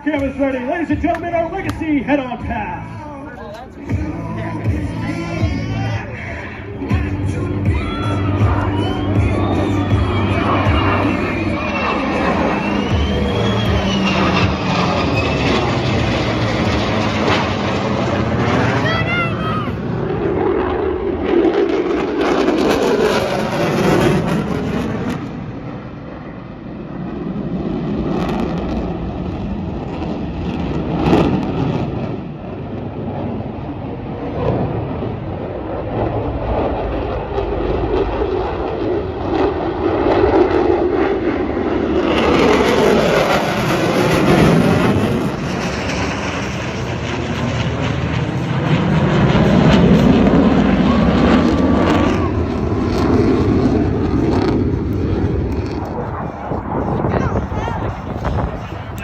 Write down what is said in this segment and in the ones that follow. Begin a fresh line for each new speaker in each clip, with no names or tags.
Cameras ready. Ladies and gentlemen, our legacy head-on pass.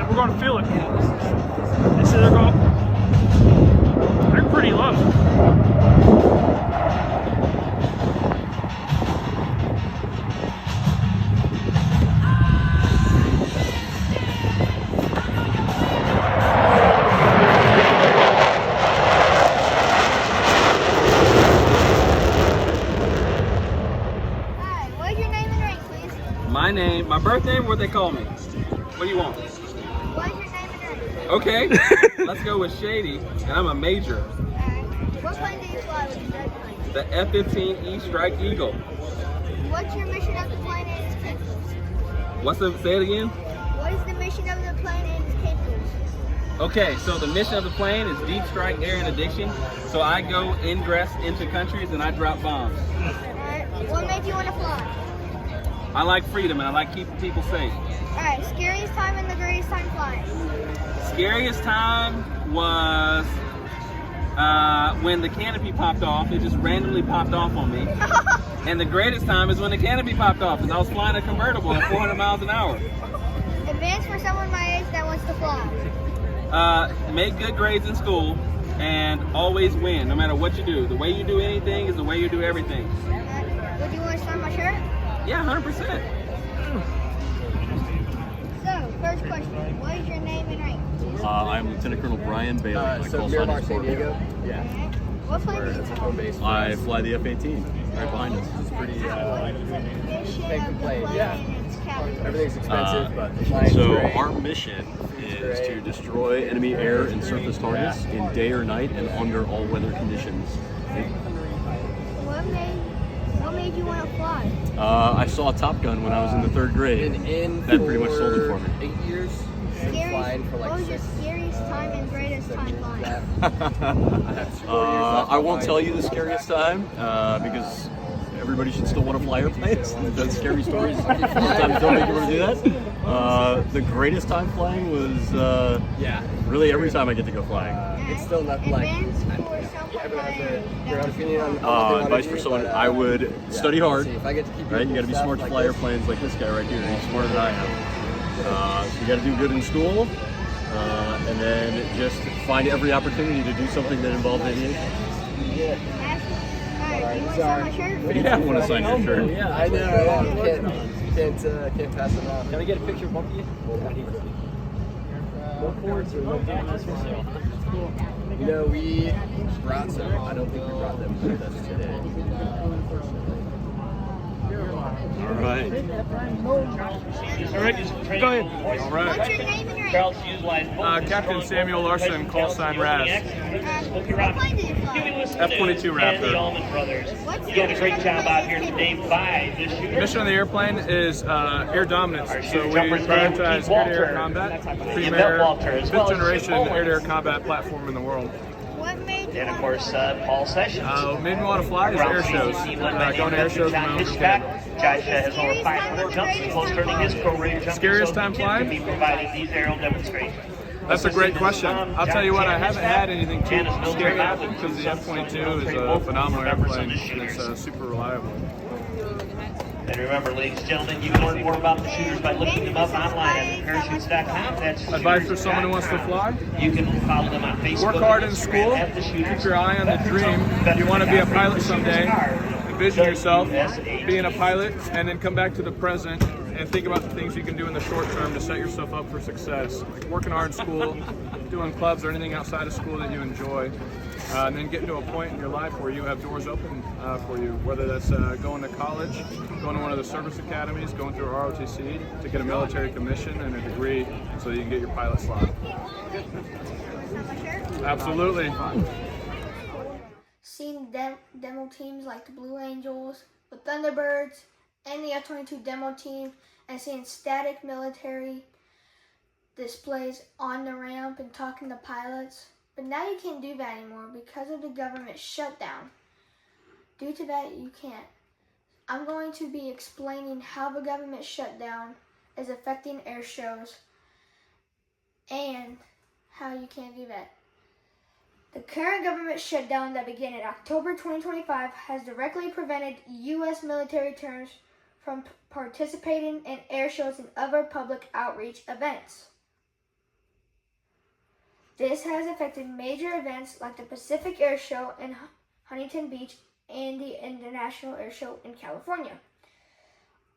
We're going to feel it. They say they're pretty low.
Hi, what is your name and rank, please?
My name, my birth name, what they call me? What do you want?
What is your name and rank?
Okay, let's go with Shady, and I'm a major.
Alright. What plane do you fly with your jet plane?
The F-15E Strike Eagle.
What's your mission of the plane and its capabilities?
Say it again?
What is the mission of the plane and its capabilities?
Okay, so the mission of the plane is deep strike air interdiction. So I go ingress into countries and I drop bombs.
Alright. What made you want to fly?
I like freedom and I like keeping people safe.
Alright. Scariest time and the greatest time flying?
Scariest time was when the canopy popped off. It just randomly popped off on me. And the greatest time is when the canopy popped off because I was flying a convertible at 400 miles an hour.
Advance for someone my age that wants to fly.
Make good grades in school and always win, no matter what you do. The way you do anything is the way you do everything.
Would you want to sign my shirt?
Yeah, 100%.
So, first question. What is your name and rank?
I'm Lieutenant Colonel Brian Bailey. My
So
call sign
Miramar,
is
San
Fort.
Diego. Yeah.
Alright. What plane do you
It's a
fly?
home base.
I fly the F-18 right behind us.
It's pretty.
What is the mission
Can't
of the
complain,
plane
yeah.
and its capabilities?
Everything's expensive, but the flying's
So
great.
our mission is to destroy enemy air and surface targets in day or night and under all weather conditions.
What made you want to fly?
I saw Top Gun when I was in the 3rd grade.
Been in
That pretty much sold it for me.
8 years. Been flying for
What
like
was your
6.
scariest time and greatest time flying?
I have 4 years left
I
to
won't
fly.
tell you the scariest time because everybody should still want to fly airplanes. That's scary stories. Sometimes don't make you want to do that. The greatest time flying was
Yeah.
really every time I get to go flying.
It's still not like.
Advance for someone
Everyone
my
has
age
their
that
own
wants to
opinion on
fly.
what they wanna
Advice
do,
for someone,
but,
I would study hard.
See, if I get to keep
Right, you got to be
stuff
smart to
like
fly
this,
airplanes like this guy right here. He's smarter than I am. So you got to do good in school, and then just find every opportunity to do something that involves aviation.
Yeah.
Alright, do you want to sign my shirt?
Yeah, I want to sign your shirt.
Yeah, I know. Yeah. Can't pass it off.
Can I get a picture of both of you? No cords or no cameras for sale.
You know, we brought some. I don't think we brought them with us today.
All right.
All right, go ahead.
All
What's your name and rank?
Charles Hughes lies
Captain Samuel Larson, call sign Raz.
What plane do you fly?
F-22 Raptor.
The Allman Brothers.
What's the
Doing a great
mission
job
of the
out
plane
here
and
today by the shooter.
Mission of the airplane is air dominance. So we
Jumpers name,
prioritize
Keith
air-to-air
Walter.
combat,
You
premier,
bet Walter, as well as
5th generation
Chip Owens.
air-to-air combat platform in the world.
What made you
And of
want
course,
to fly?
Paul Sessions.
Made me want to fly is air shows. Going to air shows when I was a kid.
Josh has over 500 jumps and close turning his pro-rated jump.
Scariest
so
time
Tim
flying?
can be providing these aerial demonstrations.
That's a great question. I'll tell you what, I haven't had anything too scary happen because the F-22 is a phenomenal airplane and it's super reliable.
And remember, ladies and gentlemen, you can learn more about the shooters by looking them up online at parachutes.com. That's
Advice for someone who wants to fly?
You can follow them on Facebook.
Work hard in
and Instagram
school,
at the shooters.
keep your eye on the dream. If you want to be a pilot someday, envision yourself being a pilot and then come back to the present and think about the things you can do in the short term to set yourself up for success, like working hard in school, doing clubs or anything outside of school that you enjoy, and then getting to a point in your life where you have doors open for you, whether that's going to college, going to one of the service academies, going through ROTC to get a military commission and a degree so that you can get your pilot slot. Absolutely.
Seeing demo teams like the Blue Angels, the Thunderbirds, and the F-22 demo team, and seeing static military displays on the ramp and talking to pilots. But now you can't do that anymore because of the government shutdown. Due to that, you can't. I'm going to be explaining how the government shutdown is affecting air shows and how you can't do that. The current government shutdown that began in October 2025 has directly prevented U.S. military terms from participating in air shows and other public outreach events. This has affected major events like the Pacific Air Show in Huntington Beach and the International Air Show in California.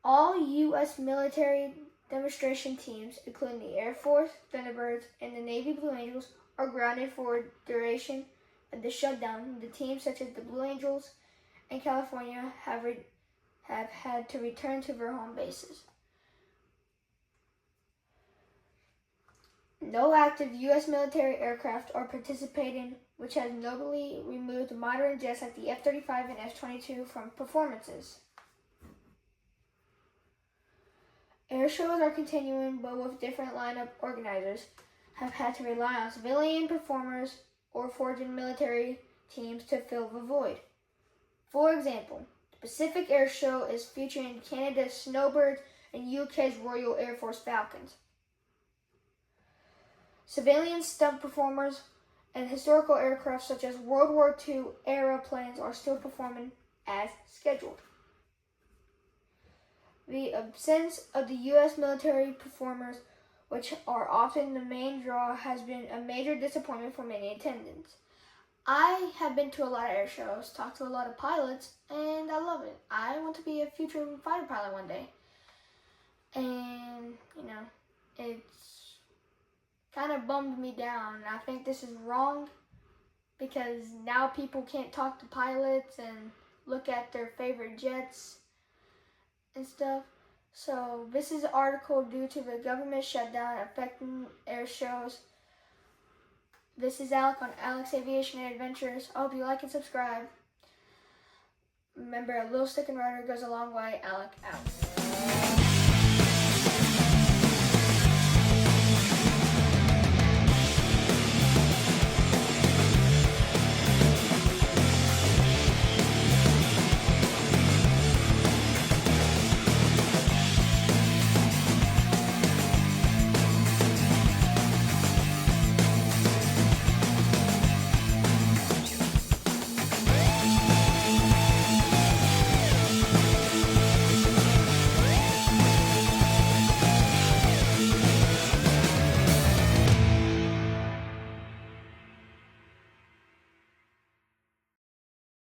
All U.S. military demonstration teams, including the Air Force Thunderbirds and the Navy Blue Angels, are grounded for duration of the shutdown. The teams such as the Blue Angels in California have had to return to their home bases. No active U.S. military aircraft are participating, which has notably removed modern jets like the F-35 and F-22 from performances. Air shows are continuing, but with different lineup. Organizers have had to rely on civilian performers or forging military teams to fill the void. For example, the Pacific Air Show is featuring Canada's Snowbirds and UK's Royal Air Force Falcons. Civilian stunt performers and historical aircraft such as World War II era planes are still performing as scheduled. The absence of the U.S. military performers, which are often the main draw, has been a major disappointment for many attendants. I have been to a lot of air shows, talked to a lot of pilots, and I love it. I want to be a future fighter pilot one day. And, it's kind of bummed me down. I think this is wrong because now people can't talk to pilots and look at their favorite jets and stuff. So this is an article due to the government shutdown affecting air shows. This is Alec on Alec's Aviation and Adventures. I hope you like and subscribe. Remember, a little stick and rudder goes a long way. Alec out.